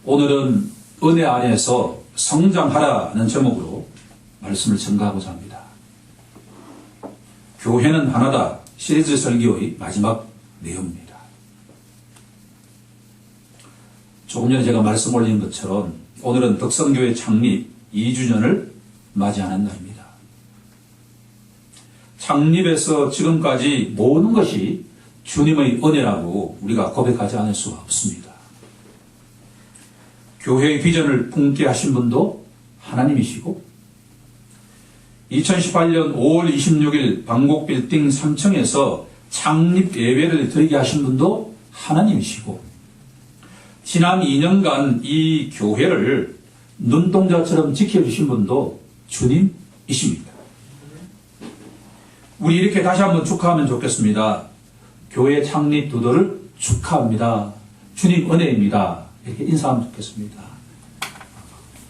오늘은 은혜 안에서 성장하라는 제목으로 말씀을 전가하고자 합니다. 교회는 하나다 시리즈 설교의 마지막 내용입니다. 조금 전에 제가 말씀 올린 것처럼 오늘은 덕성교회 창립 2주년을 맞이하는 날입니다. 창립에서 지금까지 모든 것이 주님의 은혜라고 우리가 고백하지 않을 수가 없습니다. 교회의 비전을 품게 하신 분도 하나님이시고 2018년 5월 26일 방곡빌딩 3층에서 창립 예배를 드리게 하신 분도 하나님이시고 지난 2년간 이 교회를 눈동자처럼 지켜주신 분도 주님이십니다. 우리 이렇게 다시 한번 축하하면 좋겠습니다. 교회 창립 두도를 축하합니다. 주님 은혜입니다. 이렇게 인사하면 좋겠습니다.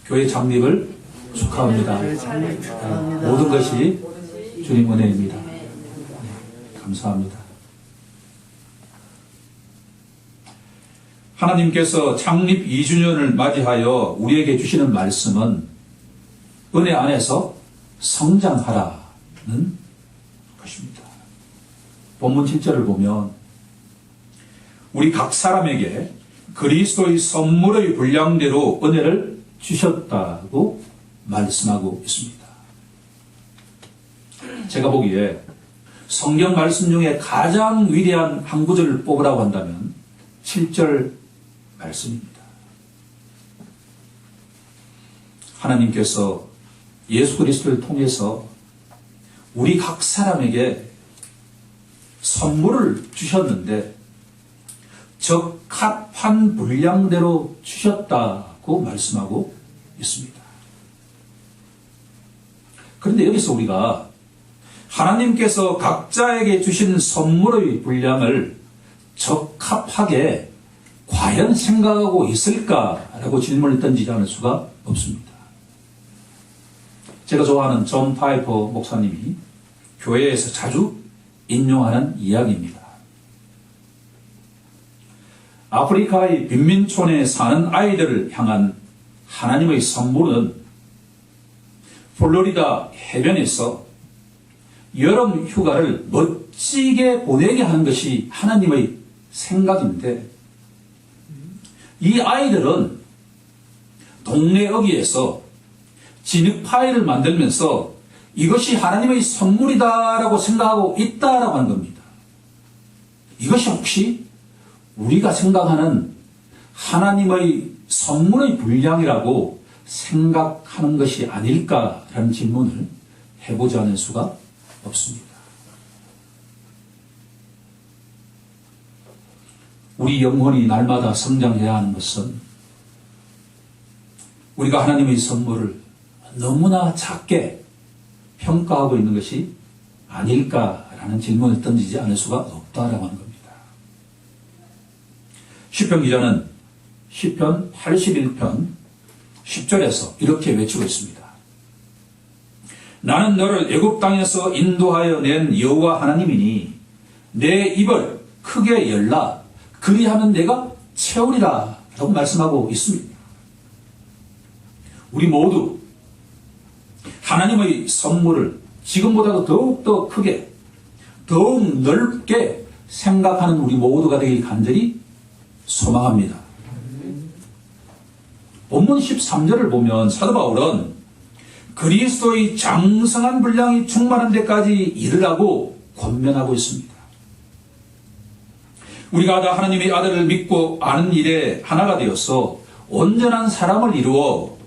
교회 창립을 축하합니다. 모든 것이 주님 은혜입니다. 네, 감사합니다. 하나님께서 창립 2주년을 맞이하여 우리에게 주시는 말씀은 은혜 안에서 성장하라는 것입니다. 본문 7절을 보면 우리 각 사람에게 그리스도의 선물의 분량대로 은혜를 주셨다고 말씀하고 있습니다. 제가 보기에 성경 말씀 중에 가장 위대한 한 구절을 뽑으라고 한다면 7절 말씀입니다. 하나님께서 예수 그리스도를 통해서 우리 각 사람에게 선물을 주셨는데 적합한 분량대로 주셨다고 말씀하고 있습니다. 그런데 여기서 우리가 하나님께서 각자에게 주신 선물의 분량을 적합하게 과연 생각하고 있을까라고 질문을 던지지 않을 수가 없습니다. 제가 좋아하는 존 파이퍼 목사님이 교회에서 자주 인용하는 이야기입니다. 아프리카의 빈민촌에 사는 아이들을 향한 하나님의 선물은 플로리다 해변에서 여름 휴가를 멋지게 보내게 하는 것이 하나님의 생각인데 이 아이들은 동네 어귀에서 진흙파이를 만들면서 이것이 하나님의 선물이다라고 생각하고 있다라고 하는 겁니다. 이것이 혹시 우리가 생각하는 하나님의 선물의 분량이라고 생각하는 것이 아닐까라는 질문을 해보지 않을 수가 없습니다. 우리 영혼이 날마다 성장해야 하는 것은 우리가 하나님의 선물을 너무나 작게 평가하고 있는 것이 아닐까라는 질문을 던지지 않을 수가 없다라고 하는 겁니다. 시편 기자는 시편 81편 10절에서 이렇게 외치고 있습니다. 나는 너를 애굽 땅에서 인도하여 낸 여호와 하나님이니 내 입을 크게 열라 그리하면 내가 채우리라 라고 말씀하고 있습니다. 우리 모두 하나님의 선물을 지금보다도 더욱더 크게 더욱 넓게 생각하는 우리 모두가 되길 간절히 소망합니다. 본문 13절을 보면 사도 바울은 그리스도의 장성한 분량이 충만한 데까지 이르라고 권면하고 있습니다. 우리가 다 하나님의 아들을 믿고 아는 일에 하나가 되어서 온전한 사람을 이루어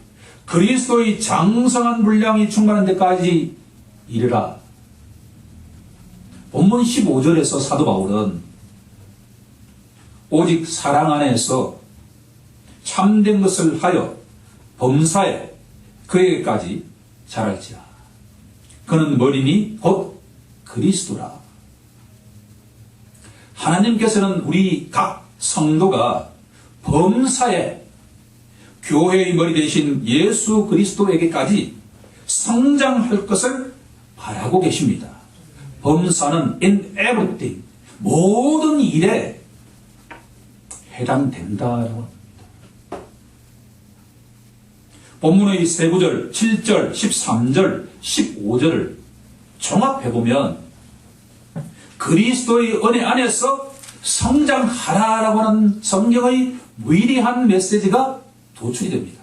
그리스도의 장성한 분량이 충만한 데까지 이르라. 본문 15절에서 사도 바울은 오직 사랑 안에서 참된 것을 하여 범사에 그에게까지 자랄지라. 그는 머리니 곧 그리스도라. 하나님께서는 우리 각 성도가 범사에 교회의 머리 되신 예수 그리스도에게까지 성장할 것을 바라고 계십니다. 범사는 in everything, 모든 일에 해당된다라고 합니다. 본문의 세 구절 7절, 13절, 15절을 종합해보면 그리스도의 은혜 안에서 성장하라라고 하는 성경의 위대한 메시지가 도출이 됩니다.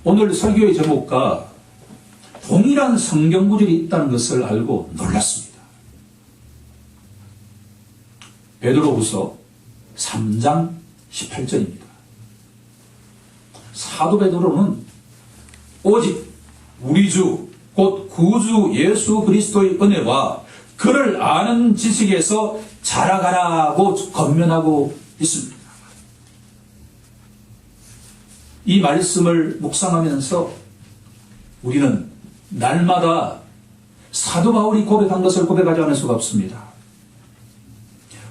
오늘 설교의 제목과 동일한 성경 구절이 있다는 것을 알고 놀랐습니다. 베드로후서 3장 18절입니다. 사도 베드로는 오직 우리 주 곧 구주 예수 그리스도의 은혜와 그를 아는 지식에서 자라가라고 권면하고 있습니다. 이 말씀을 묵상하면서 우리는 날마다 사도 바울이 고백한 것을 고백하지 않을 수가 없습니다.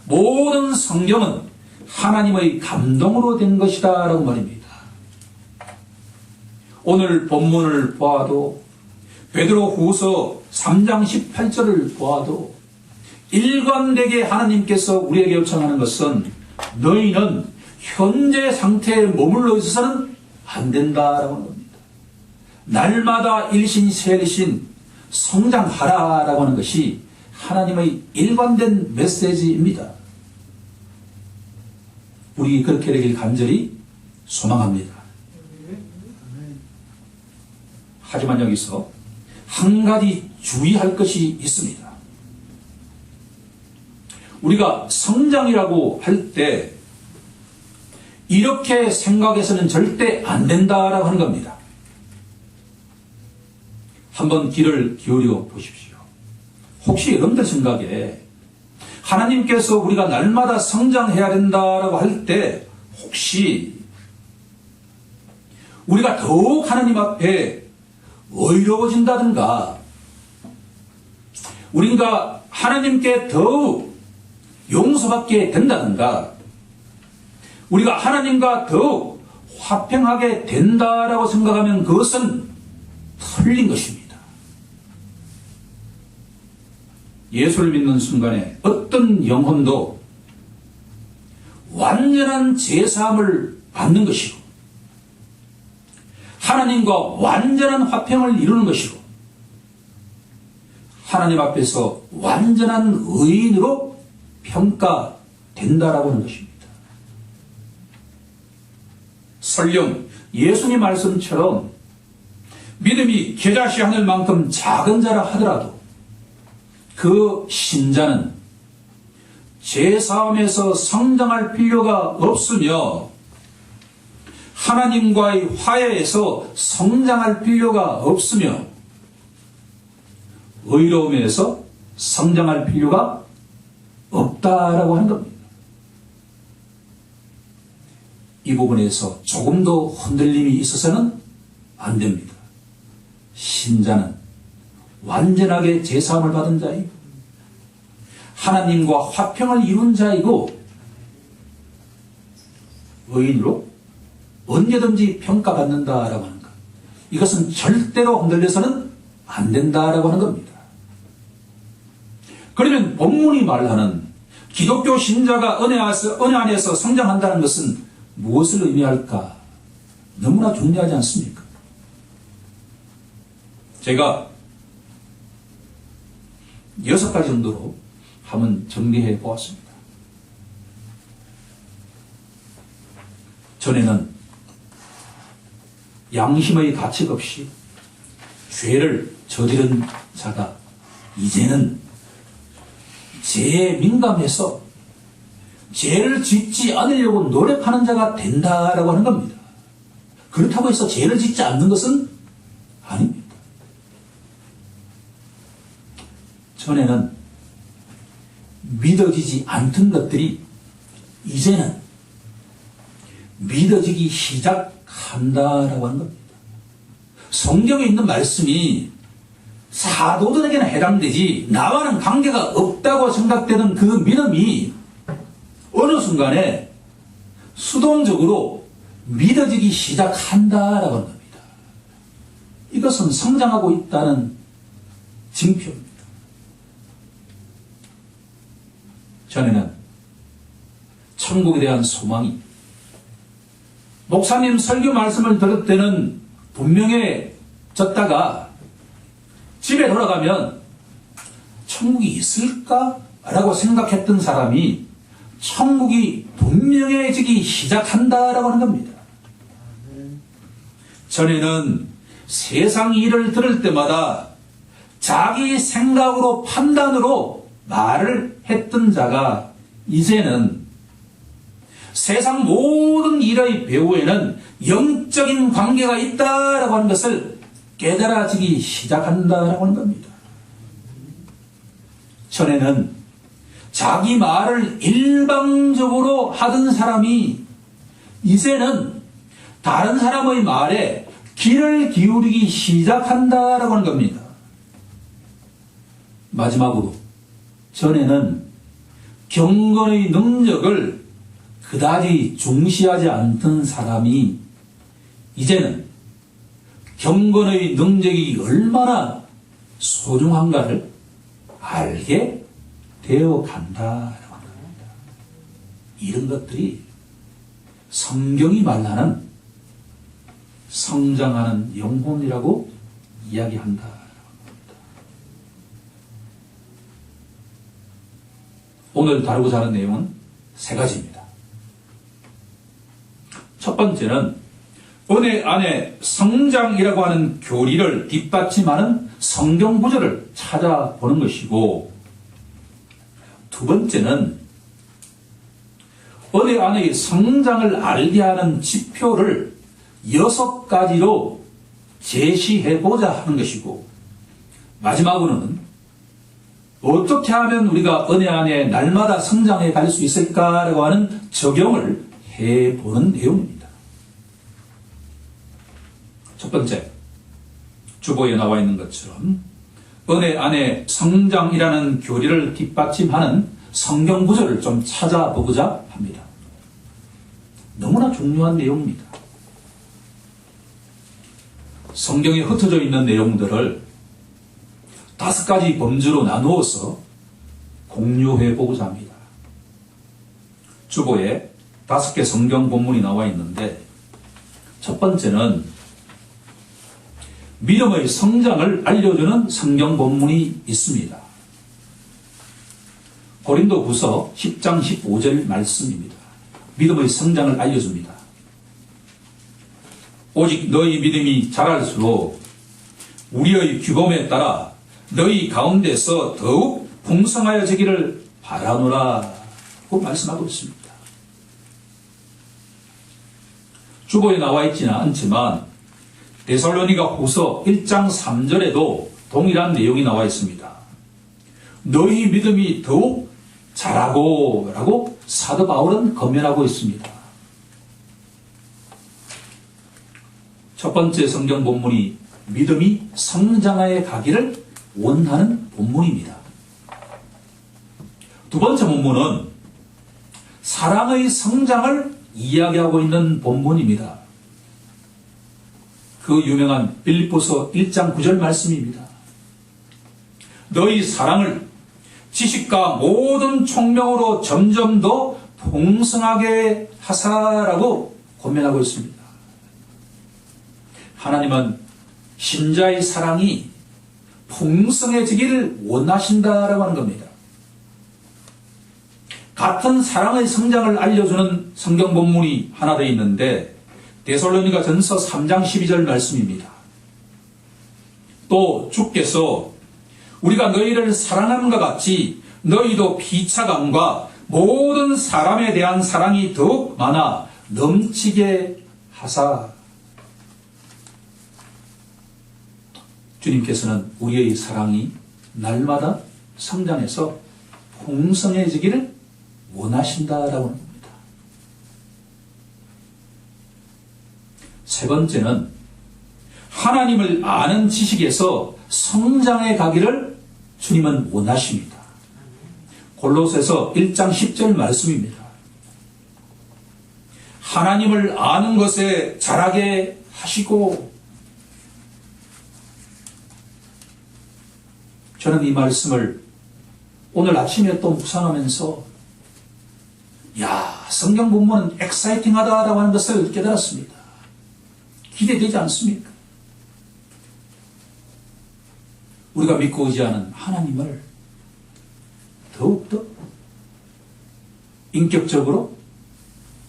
모든 성경은 하나님의 감동으로 된 것이다 라고 말입니다. 오늘 본문을 보아도 베드로후서 3장 18절을 보아도 일관되게 하나님께서 우리에게 요청하는 것은 너희는 현재 상태에 머물러 있어서는 안 된다라고 하는 겁니다. 날마다 일신세일신 성장하라라고 하는 것이 하나님의 일관된 메시지입니다. 우리 그렇게 되길 간절히 소망합니다. 하지만 여기서 한 가지 주의할 것이 있습니다. 우리가 성장이라고 할 때 이렇게 생각해서는 절대 안 된다라고 하는 겁니다. 한번 귀를 기울여 보십시오. 혹시 여러분들 생각에 하나님께서 우리가 날마다 성장해야 된다라고 할 때 혹시 우리가 더욱 하나님 앞에 의로워진다든가 우리가 하나님께 더욱 용서받게 된다든가 우리가 하나님과 더욱 화평하게 된다라고 생각하면 그것은 틀린 것입니다. 예수를 믿는 순간에 어떤 영혼도 완전한 제사함을 받는 것이고 하나님과 완전한 화평을 이루는 것이고 하나님 앞에서 완전한 의인으로 평가된다라고 하는 것입니다. 설령 예수님 말씀처럼 믿음이 겨자씨 하늘만큼 작은 자라 하더라도 그 신자는 제사함에서 성장할 필요가 없으며 하나님과의 화해에서 성장할 필요가 없으며 의로움에서 성장할 필요가 없다라고 하는 겁니다. 이 부분에서 조금도 흔들림이 있어서는 안 됩니다. 신자는 완전하게 제사함을 받은 자이고 하나님과 화평을 이룬 자이고 의인으로 언제든지 평가받는다라고 하는 것. 이것은 절대로 흔들려서는 안 된다라고 하는 겁니다. 그러면 본문이 말하는 기독교 신자가 은혜 안에서 성장한다는 것은 무엇을 의미할까? 너무나 중요하지 않습니까? 제가 6가지 정도로 한번 정리해 보았습니다. 전에는 양심의 가책 없이 죄를 저지른 자가 이제는 죄에 민감해서 죄를 짓지 않으려고 노력하는 자가 된다라고 하는 겁니다. 그렇다고 해서 죄를 짓지 않는 것은 아닙니다. 전에는 믿어지지 않던 것들이 이제는 믿어지기 시작한다라고 하는 겁니다. 성경에 있는 말씀이 사도들에게는 해당되지 나와는 관계가 없다고 생각되는 그 믿음이 어느 순간에 수동적으로 믿어지기 시작한다라고 하는 겁니다. 이것은 성장하고 있다는 징표입니다. 전에는 천국에 대한 소망이. 목사님 설교 말씀을 들을 때는 분명해졌다가 집에 돌아가면 천국이 있을까? 라고 생각했던 사람이 천국이 분명해지기 시작한다라고 하는 겁니다. 전에는 세상 일을 들을 때마다 자기 생각으로 판단으로 말을 했던 자가 이제는 세상 모든 일의 배후에는 영적인 관계가 있다라고 하는 것을 깨달아지기 시작한다라고 하는 겁니다. 전에는 자기 말을 일방적으로 하던 사람이 이제는 다른 사람의 말에 귀를 기울이기 시작한다라고 하는 겁니다. 마지막으로 전에는 경건의 능력을 그다지 중시하지 않던 사람이 이제는 경건의 능력이 얼마나 소중한가를 알게 되어 간다라고 합니다. 이런 것들이 성경이 말하는 성장하는 영혼이라고 이야기한다. 오늘 다루고자 하는 내용은 세 가지입니다. 첫 번째는 은혜 안에 성장이라고 하는 교리를 뒷받침하는 성경 구절을 찾아보는 것이고, 두 번째는 은혜 안의 성장을 알게 하는 지표를 6가지로 제시해보자 하는 것이고, 마지막으로는 어떻게 하면 우리가 은혜 안에 날마다 성장해 갈 수 있을까라고 하는 적용을 해보는 내용입니다. 첫 번째, 주보에 나와 있는 것처럼 은혜 안에 성장이라는 교리를 뒷받침하는 성경 구절을 좀 찾아보고자 합니다. 너무나 중요한 내용입니다. 성경에 흩어져 있는 내용들을 5가지 범주로 나누어서 공유해 보고자 합니다. 주보에 5개 성경 본문이 나와 있는데, 첫 번째는 믿음의 성장을 알려주는 성경 본문이 있습니다. 고린도후서 10장 15절 말씀입니다. 믿음의 성장을 알려줍니다. 오직 너희 믿음이 자랄수록 우리의 규범에 따라 너희 가운데서 더욱 풍성하여지기를 바라노라고 말씀하고 있습니다. 주보에 나와 있지는 않지만 데살로니가 후서 1장 3절에도 동일한 내용이 나와 있습니다. 너희 믿음이 더욱 자라고 라고 사도 바울은 권면하고 있습니다. 첫 번째 성경 본문이 믿음이 성장하여 가기를 원하는 본문입니다. 두 번째 본문은 사랑의 성장을 이야기하고 있는 본문입니다. 그 유명한 빌립보서 1장 9절 말씀입니다. 너희 사랑을 지식과 모든 총명으로 점점 더 풍성하게 하사라고 권면하고 있습니다. 하나님은 신자의 사랑이 풍성해지기를 원하신다라고 하는 겁니다. 같은 사랑의 성장을 알려주는 성경 본문이 하나 더 있는데 데살로니가 전서 3장 12절 말씀입니다. 또 주께서 우리가 너희를 사랑함과 같이 너희도 피차감과 모든 사람에 대한 사랑이 더욱 많아 넘치게 하사. 주님께서는 우리의 사랑이 날마다 성장해서 풍성해지기를 원하신다라고 합니다. 세 번째는 하나님을 아는 지식에서 성장해 가기를 주님은 원하십니다. 골로새서 1장 10절 말씀입니다. 하나님을 아는 것에 자라게 하시고. 저는 이 말씀을 오늘 아침에 또 묵상하면서 성경 본문은 엑사이팅하다라고 하는 것을 깨달았습니다. 기대되지 않습니까? 우리가 믿고 의지하는 하나님을 더욱더 인격적으로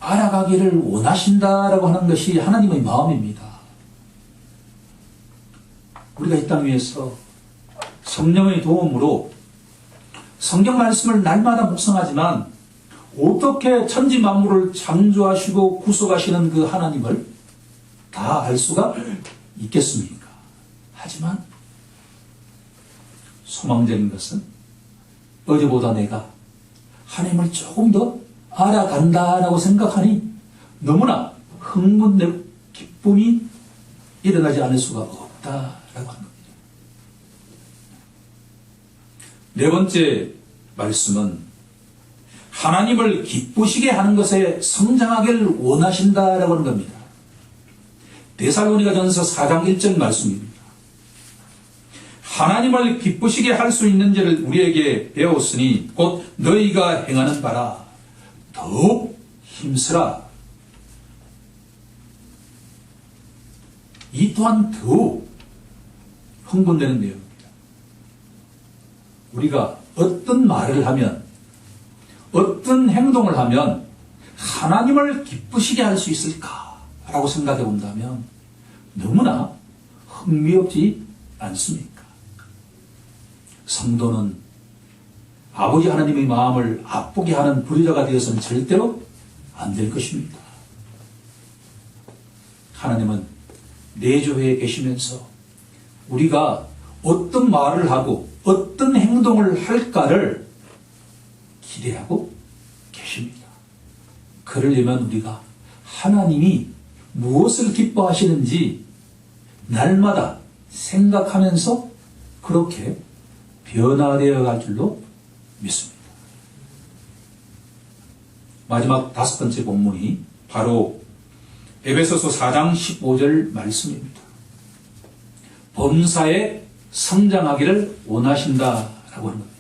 알아가기를 원하신다라고 하는 것이 하나님의 마음입니다. 우리가 이 땅 위에서 성령의 도움으로 성경 말씀을 날마다 묵상하지만 어떻게 천지 만물을 창조하시고 구속하시는 그 하나님을 다 알 수가 있겠습니까? 하지만 소망적인 것은 어제보다 내가 하나님을 조금 더 알아간다라고 생각하니 너무나 흥분되고 기쁨이 일어나지 않을 수가 없다라고 하는 겁니다. 네 번째 말씀은 하나님을 기쁘시게 하는 것에 성장하기를 원하신다라고 하는 겁니다. 데살로니가전서 4장 1절 말씀입니다. 하나님을 기쁘시게 할 수 있는 지를 우리에게 배웠으니 곧 너희가 행하는 바라 더욱 힘쓰라. 이 또한 더욱 흥분되는 내용입니다. 우리가 어떤 말을 하면 어떤 행동을 하면 하나님을 기쁘시게 할 수 있을까라고 생각해 본다면 너무나 흥미롭지 않습니까? 성도는 아버지 하나님의 마음을 아프게 하는 불의자가 되어서는 절대로 안 될 것입니다. 하나님은 내조에 계시면서 우리가 어떤 말을 하고 어떤 행동을 할까를 기대하고 계십니다. 그러려면 우리가 하나님이 무엇을 기뻐하시는지 날마다 생각하면서 그렇게 변화되어 갈 줄로 믿습니다. 마지막 다섯 번째 본문이 바로 에베소서 4장 15절 말씀입니다. 범사에 성장하기를 원하신다라고 하는 겁니다.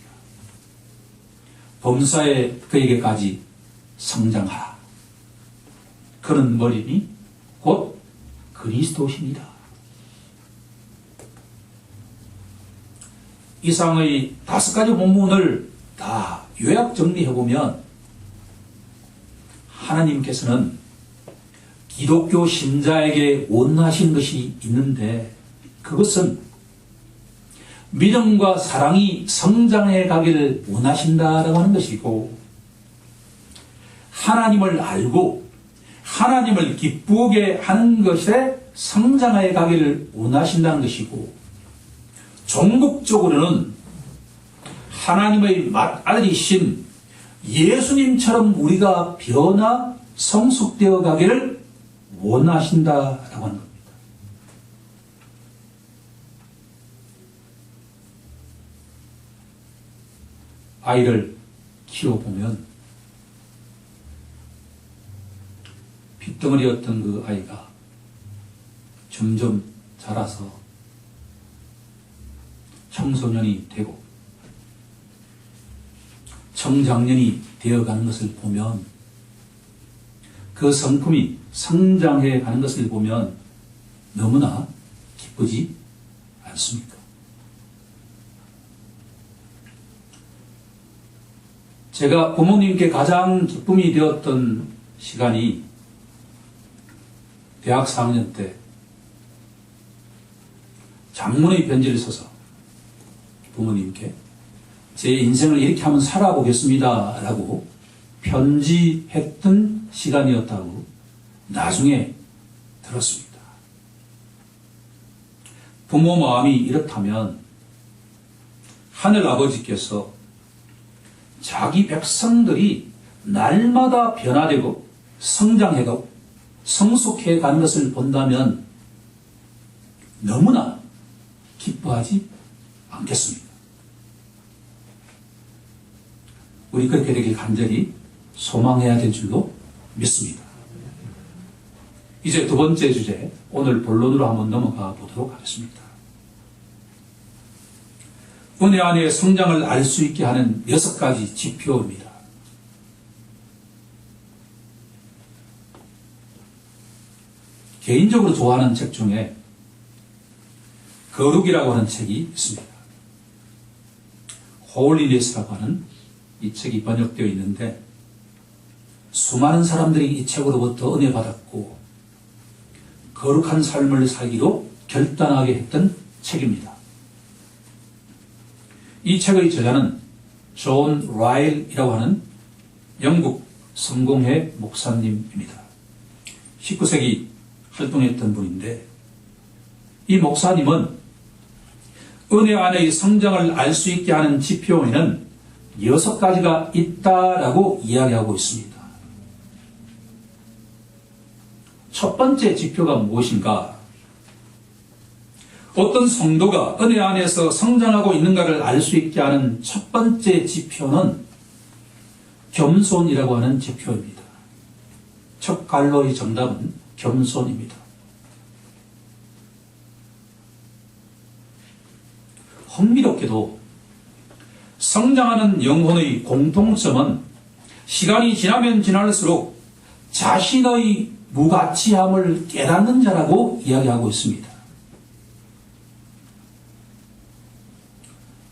범사에 그에게까지 성장하라. 그는 머리니 곧 그리스도시니라. 이상의 다섯 가지 본문을 다 요약 정리해보면 하나님께서는 기독교 신자에게 원하신 것이 있는데 그것은 믿음과 사랑이 성장해 가기를 원하신다라고 하는 것이고 하나님을 알고 하나님을 기쁘게 하는 것에 성장해 가기를 원하신다는 것이고 종국적으로는 하나님의 맏아들이신 예수님처럼 우리가 변화 성숙되어 가기를 원하신다라고 하는 겁니다. 아이를 키워보면 핏덩어리였던 그 아이가 점점 자라서 청소년이 되고 청장년이 되어가는 것을 보면 그 성품이 성장해 가는 것을 보면 너무나 기쁘지 않습니까? 제가 부모님께 가장 기쁨이 되었던 시간이 대학 4학년 때 장문의 편지를 써서 부모님께 제 인생을 이렇게 한번 살아보겠습니다 라고 편지했던 시간이었다고 나중에 들었습니다. 부모 마음이 이렇다면 하늘 아버지께서 자기 백성들이 날마다 변화되고 성장해가고 성숙해가는 것을 본다면 너무나 기뻐하지 않겠습니다. 우리 그렇게 되길 간절히 소망해야 될 줄로 믿습니다. 이제 두 번째 주제, 오늘 본론으로 한번 넘어가 보도록 하겠습니다. 은혜 안에 성장을 알 수 있게 하는 6가지 지표입니다. 개인적으로 좋아하는 책 중에 거룩이라고 하는 책이 있습니다. 홀리니스라고 하는 이 책이 번역되어 있는데 수많은 사람들이 이 책으로부터 은혜 받았고 거룩한 삶을 살기로 결단하게 했던 책입니다. 이 책의 저자는 존 라일이라고 하는 영국 성공회 목사님입니다. 19세기 활동했던 분인데 이 목사님은 은혜 안의 성장을 알 수 있게 하는 지표에는 6가지가 있다라고 이야기하고 있습니다. 첫 번째 지표가 무엇인가? 어떤 성도가 은혜 안에서 성장하고 있는가를 알 수 있게 하는 첫 번째 지표는 겸손이라고 하는 지표입니다. 첫 갈로의 정답은 겸손입니다. 흥미롭게도 성장하는 영혼의 공통점은 시간이 지나면 지날수록 자신의 무가치함을 깨닫는 자라고 이야기하고 있습니다.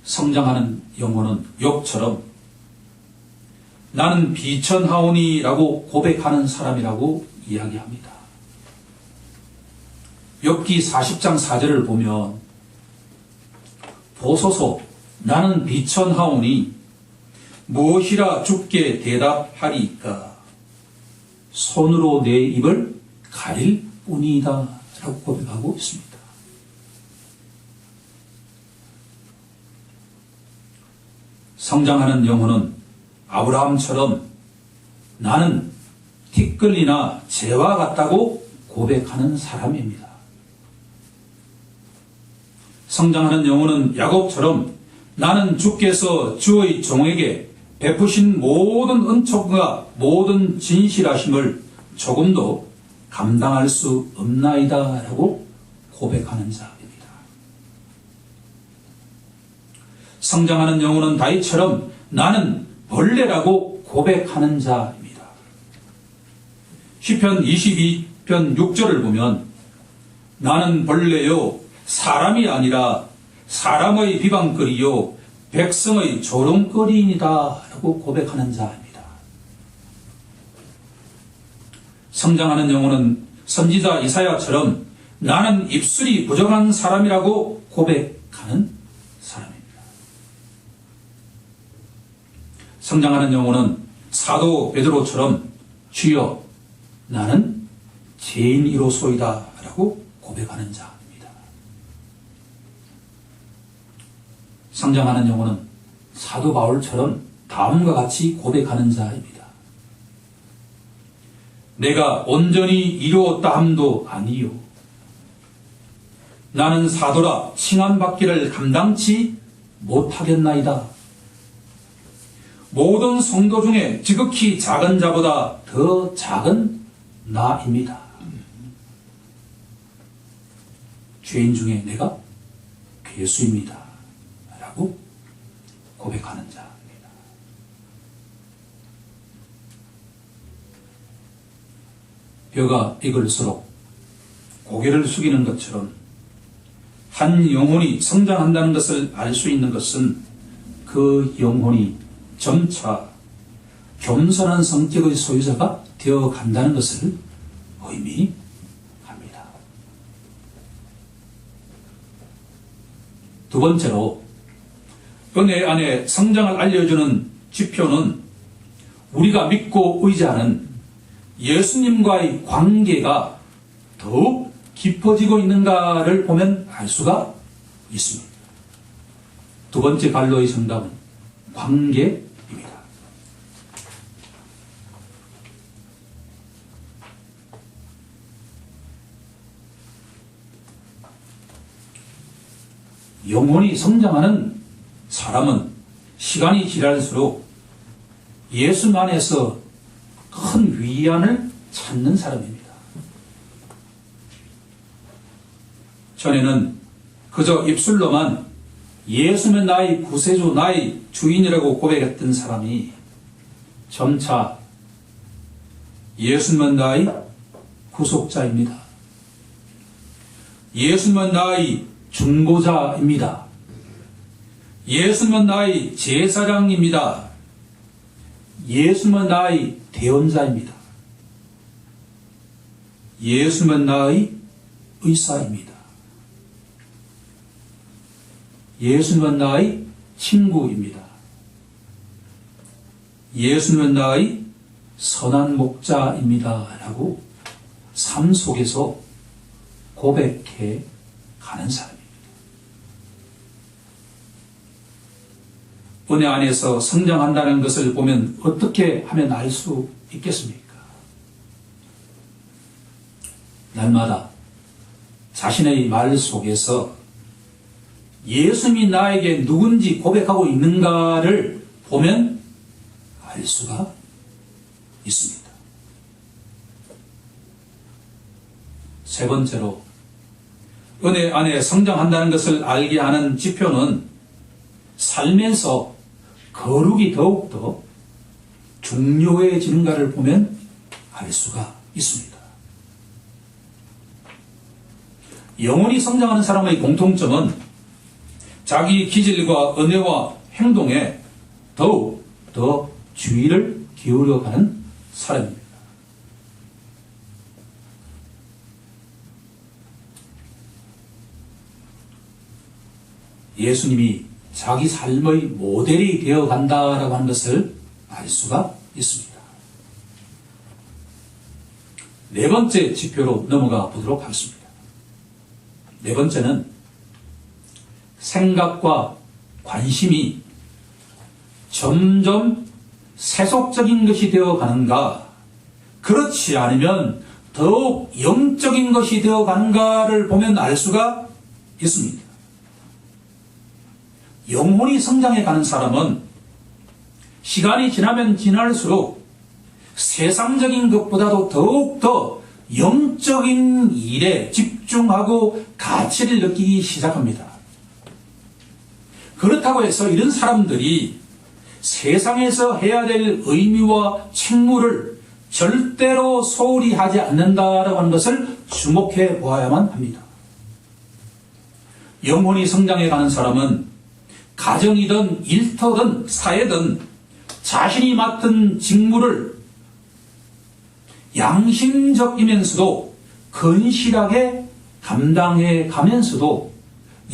성장하는 영혼은 욥처럼 나는 비천하오니라고 고백하는 사람이라고 이야기합니다. 욥기 40장 4절을 보면 보소서 나는 비천하오니 무엇이라 주께 대답하리이까 손으로 내 입을 가릴 뿐이다 라고 고백하고 있습니다. 성장하는 영혼은 아브라함처럼 나는 티끌이나 재와 같다고 고백하는 사람입니다. 성장하는 영혼은 야곱처럼 나는 주께서 주의 종에게 베푸신 모든 은총과 모든 진실하심을 조금도 감당할 수 없나이다 라고 고백하는 자입니다. 성장하는 영혼은 다윗처럼 나는 벌레라고 고백하는 자입니다. 시편 22편 6절을 보면 나는 벌레요 사람이 아니라 사람의 비방거리요 백성의 조롱거리이니다 라고 고백하는 자입니다. 성장하는 영혼은 선지자 이사야처럼 나는 입술이 부정한 사람이라고 고백하는 사람입니다. 성장하는 영혼은 사도 베드로처럼 주여 나는 죄인이로소이다 라고 고백하는 자입니다. 성장하는 영혼은 사도 바울처럼 다음과 같이 고백하는 자입니다. 내가 온전히 이루었다 함도 아니요 나는 사도라 칭함받기를 감당치 못하겠나이다. 모든 성도 중에 지극히 작은 자보다 더 작은 나입니다. 죄인 중에 내가 괴수입니다 라고 고백하는 자입니다. 벼가 익을수록 고개를 숙이는 것처럼 한 영혼이 성장한다는 것을 알 수 있는 것은 그 영혼이 점차 겸손한 성격의 소유자가 되어 간다는 것을 의미합니다. 두 번째로 은혜 안에 성장을 알려주는 지표는 우리가 믿고 의지하는 예수님과의 관계가 더욱 깊어지고 있는가를 보면 알 수가 있습니다. 두 번째 갈로의 정답은 관계입니다. 영혼이 성장하는 사람은 시간이 지날수록 예수 안에서 큰 위안을 찾는 사람입니다. 전에는 그저 입술로만 예수는 나의 구세주, 나의 주인이라고 고백했던 사람이 점차 예수는 나의 구속자입니다. 예수님은 나의 중보자입니다. 예수님은 나의 제사장입니다. 예수님은 나의 대언자입니다. 예수님은 나의 의사입니다. 예수님은 나의 친구입니다. 예수님은 나의 선한 목자입니다. 라고 삶 속에서 고백해 가는 사람입니다. 은혜 안에서 성장한다는 것을 보면 어떻게 하면 알 수 있겠습니까? 날마다 자신의 말 속에서 예수님이 나에게 누군지 고백하고 있는가를 보면 알 수가 있습니다. 세 번째로, 은혜 안에 성장한다는 것을 알게 하는 지표는 삶에서 거룩이 더욱더 중요해지는가를 보면 알 수가 있습니다. 영혼이 성장하는 사람의 공통점은 자기 기질과 은혜와 행동에 더욱 더 주의를 기울여가는 사람입니다. 예수님이 자기 삶의 모델이 되어 간다라고 하는 것을 알 수가 있습니다. 네 번째 지표로 넘어가 보도록 하겠습니다. 네 번째는 생각과 관심이 점점 세속적인 것이 되어 가는가, 그렇지 않으면 더욱 영적인 것이 되어 가는가를 보면 알 수가 있습니다. 영혼이 성장해 가는 사람은 시간이 지나면 지날수록 세상적인 것보다도 더욱더 영적인 일에 집중하고 가치를 느끼기 시작합니다. 그렇다고 해서 이런 사람들이 세상에서 해야 될 의미와 책무를 절대로 소홀히 하지 않는다라고 하는 것을 주목해 보아야만 합니다. 영혼이 성장해 가는 사람은 가정이든 일터든 사회든 자신이 맡은 직무를 양심적이면서도 건실하게 감당해 가면서도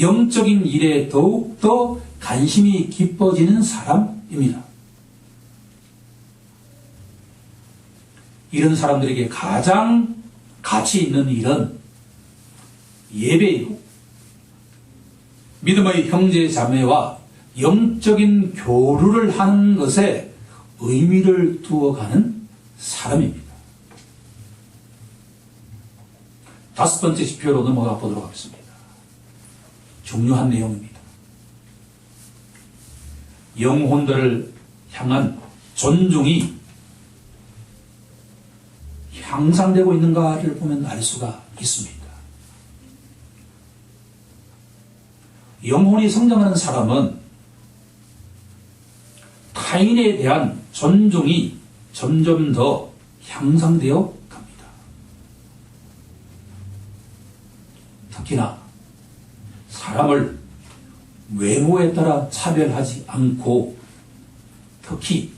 영적인 일에 더욱더 관심이 깊어지는 사람입니다. 이런 사람들에게 가장 가치 있는 일은 예배이고 믿음의 형제 자매와 영적인 교류를 하는 것에 의미를 두어가는 사람입니다. 다섯 번째 지표로 넘어가 보도록 하겠습니다. 중요한 내용입니다. 영혼들을 향한 존중이 향상되고 있는가를 보면 알 수가 있습니다. 영혼이 성장하는 사람은 타인에 대한 존중이 점점 더 향상되어 갑니다. 특히나 사람을 외모에 따라 차별하지 않고 특히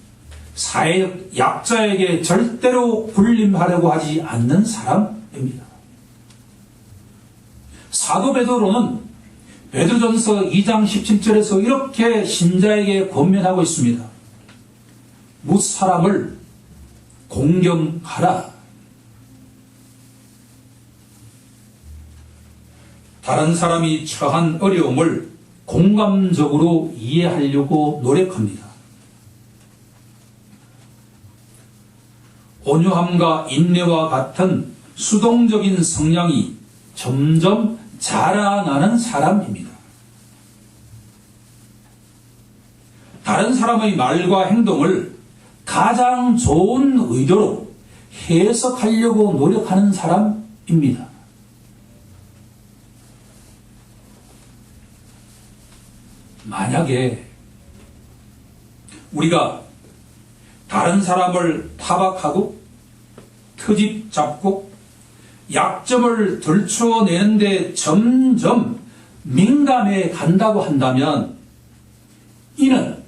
사회적 약자에게 절대로 군림하려고 하지 않는 사람입니다. 사도 베드로는 베드로전서 2장 17절에서 이렇게 신자에게 권면하고 있습니다. 무사람을 공경하라. 다른 사람이 처한 어려움을 공감적으로 이해하려고 노력합니다. 온유함과 인내와 같은 수동적인 성향이 점점 자라나는 사람입니다. 다른 사람의 말과 행동을 가장 좋은 의도로 해석하려고 노력하는 사람입니다. 만약에 우리가 다른 사람을 타박하고 트집 잡고 약점을 들춰내는데 점점 민감해 간다고 한다면 이는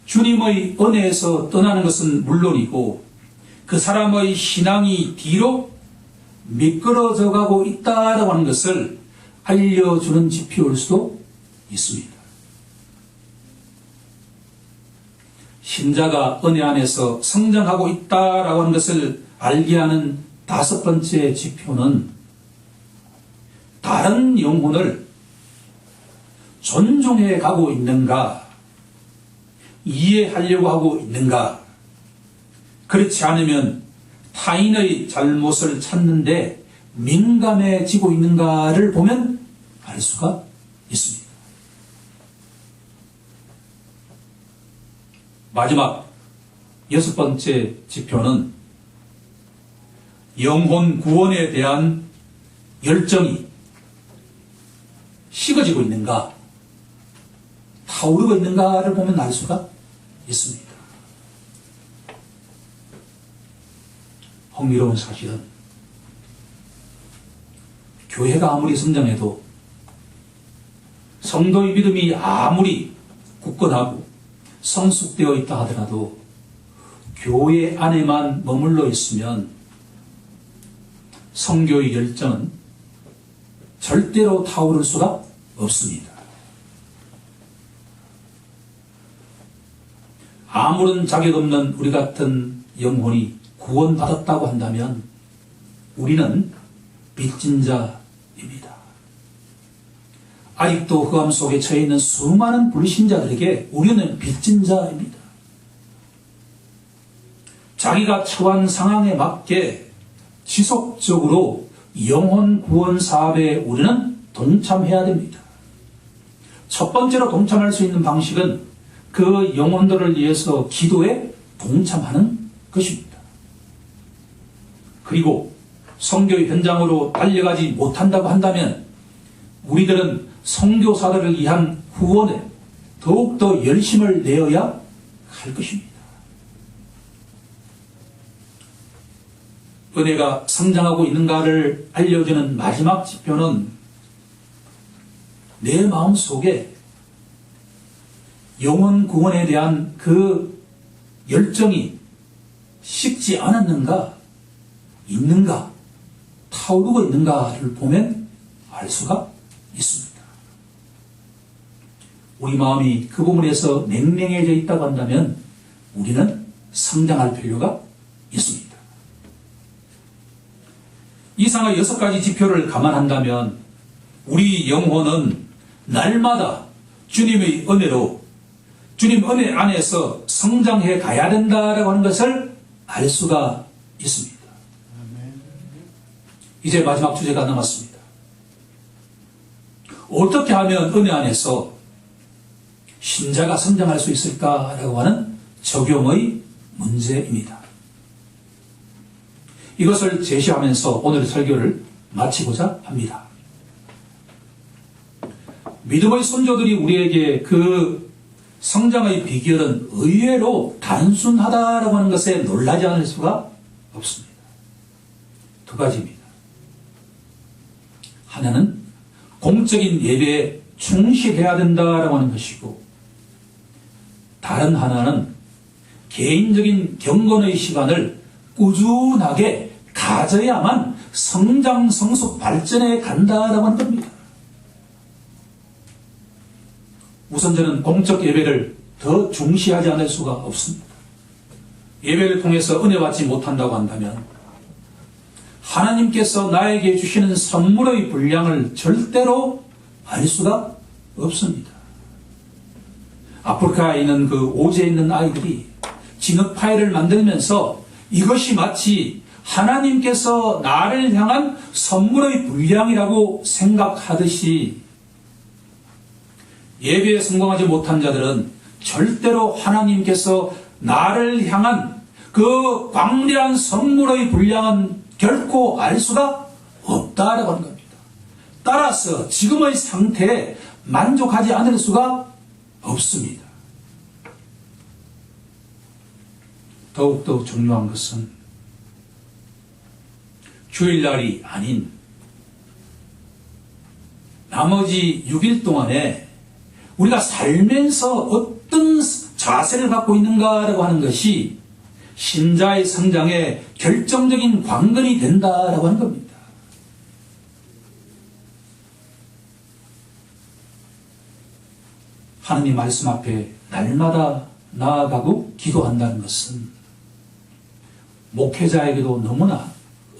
주님의 은혜에서 떠나는 것은 물론이고 그 사람의 신앙이 뒤로 미끄러져 가고 있다라고 하는 것을 알려주는 지표일 수도 있습니다. 신자가 은혜 안에서 성장하고 있다라고 하는 것을 알게 하는 다섯 번째 지표는 다른 영혼을 존중해 가고 있는가, 이해하려고 하고 있는가, 그렇지 않으면 타인의 잘못을 찾는데 민감해지고 있는가를 보면 알 수가 있습니다. 마지막 여섯 번째 지표는 영혼 구원에 대한 열정이 식어지고 있는가, 타오르고 있는가를 보면 알 수가 있습니다. 흥미로운 사실은 교회가 아무리 성장해도 성도의 믿음이 아무리 굳건하고 성숙되어 있다 하더라도 교회 안에만 머물러 있으면 성교의 열정은 절대로 타오를 수가 없습니다. 아무런 자격 없는 우리 같은 영혼이 구원받았다고 한다면 우리는 빚진 자입니다. 아직도 흑암 속에 처해 있는 수많은 불신자들에게 우리는 빚진 자입니다. 자기가 처한 상황에 맞게 지속적으로 영혼 구원 사업에 우리는 동참해야 됩니다. 첫 번째로 동참할 수 있는 방식은 그 영혼들을 위해서 기도에 동참하는 것입니다. 그리고 선교의 현장으로 달려가지 못한다고 한다면 우리들은 선교사들을 위한 후원에 더욱더 열심을 내어야 할 것입니다. 은혜가 성장하고 있는가를 알려주는 마지막 지표는 내 마음 속에 영혼 구원에 대한 그 열정이 식지 않았는가, 있는가, 타오르고 있는가를 보면 알 수가 있습니다. 우리 마음이 그 부분에서 냉랭해져 있다고 한다면 우리는 성장할 필요가 있습니다. 이상의 6가지 지표를 감안한다면 우리 영혼은 날마다 주님의 은혜로 주님 은혜 안에서 성장해 가야 된다라고 하는 것을 알 수가 있습니다. 이제 마지막 주제가 남았습니다. 어떻게 하면 은혜 안에서 신자가 성장할 수 있을까라고 하는 적용의 문제입니다. 이것을 제시하면서 오늘 설교를 마치고자 합니다. 믿음의 선조들이 우리에게 그 성장의 비결은 의외로 단순하다라고 하는 것에 놀라지 않을 수가 없습니다. 두 가지입니다. 하나는 공적인 예배에 충실해야 된다라고 하는 것이고, 다른 하나는 개인적인 경건의 시간을 꾸준하게 가져야만 성장, 성숙, 발전해 간다라고 하는 겁니다. 우선 저는 공적 예배를 더 중시하지 않을 수가 없습니다. 예배를 통해서 은혜 받지 못한다고 한다면 하나님께서 나에게 주시는 선물의 분량을 절대로 알 수가 없습니다. 아프리카에 있는 그 오지에 있는 아이들이 진흙 파일을 만들면서 이것이 마치 하나님께서 나를 향한 선물의 분량이라고 생각하듯이 예배에 성공하지 못한 자들은 절대로 하나님께서 나를 향한 그 광대한 선물의 분량은 결코 알 수가 없다라고 하는 겁니다. 따라서 지금의 상태에 만족하지 않을 수가 없습니다. 더욱더 중요한 것은 휴일날이 아닌 나머지 6일 동안에 우리가 살면서 어떤 자세를 갖고 있는가라고 하는 것이 신자의 성장에 결정적인 관건이 된다라고 하는 겁니다. 하느님 말씀 앞에 날마다 나아가고 기도한다는 것은 목회자에게도 너무나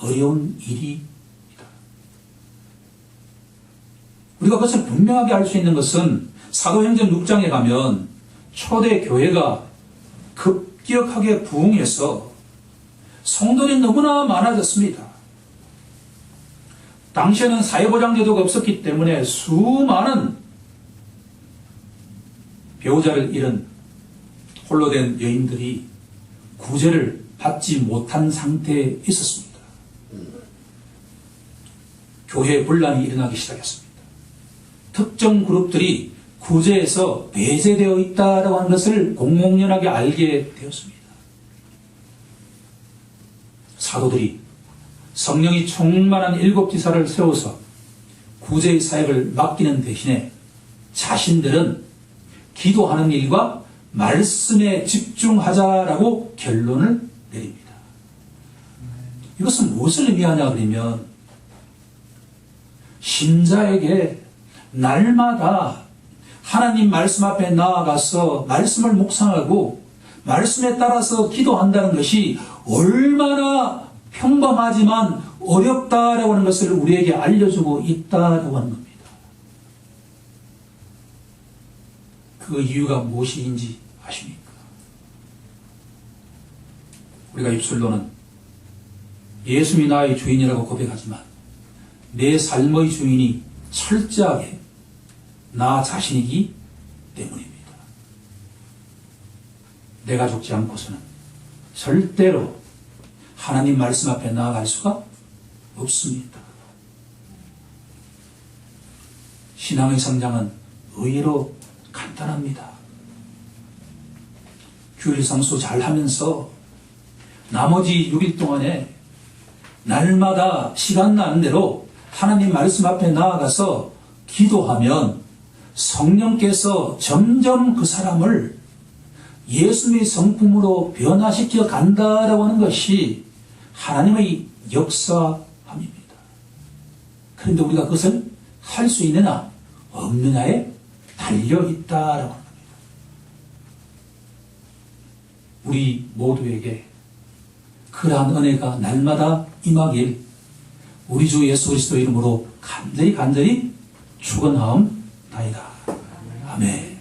어려운 일입니다. 우리가 그것을 분명하게 알 수 있는 것은 사도행전 6장에 가면 초대 교회가 급격하게 부흥해서 성도들이 너무나 많아졌습니다. 당시에는 사회보장 제도가 없었기 때문에 수많은 배우자를 잃은 홀로 된 여인들이 구제를 받지 못한 상태에 있었습니다. 교회에 분란이 일어나기 시작했습니다. 특정 그룹들이 구제에서 배제되어 있다고 하는 것을 공공연하게 알게 되었습니다. 사도들이 성령이 충만한 7지사를 세워서 구제의 사역을 맡기는 대신에 자신들은 기도하는 일과 말씀에 집중하자라고 결론을 내립니다. 이것은 무엇을 의미하냐 그러면 신자에게 날마다 하나님 말씀 앞에 나아가서 말씀을 묵상하고 말씀에 따라서 기도한다는 것이 얼마나 평범하지만 어렵다라고 하는 것을 우리에게 알려주고 있다라고 하는 겁니다. 그 이유가 무엇인지 아십니까? 우리가 입술로는 예수님이 나의 주인이라고 고백하지만 내 삶의 주인이 철저하게 나 자신이기 때문입니다. 내가 죽지 않고서는 절대로 하나님 말씀 앞에 나아갈 수가 없습니다. 신앙의 성장은 의외로 간단합니다. 규일 성수 잘 하면서 나머지 6일 동안에 날마다 시간 나는 대로 하나님 말씀 앞에 나아가서 기도하면 성령께서 점점 그 사람을 예수님의 성품으로 변화시켜 간다라고 하는 것이 하나님의 역사함입니다. 그런데 우리가 그것을 할 수 있느냐 없느냐에 달려있다라고 합니다. 우리 모두에게 그러한 은혜가 날마다 임하길 우리 주 예수 그리스도 이름으로 간절히 축원하옵나이다. 아멘.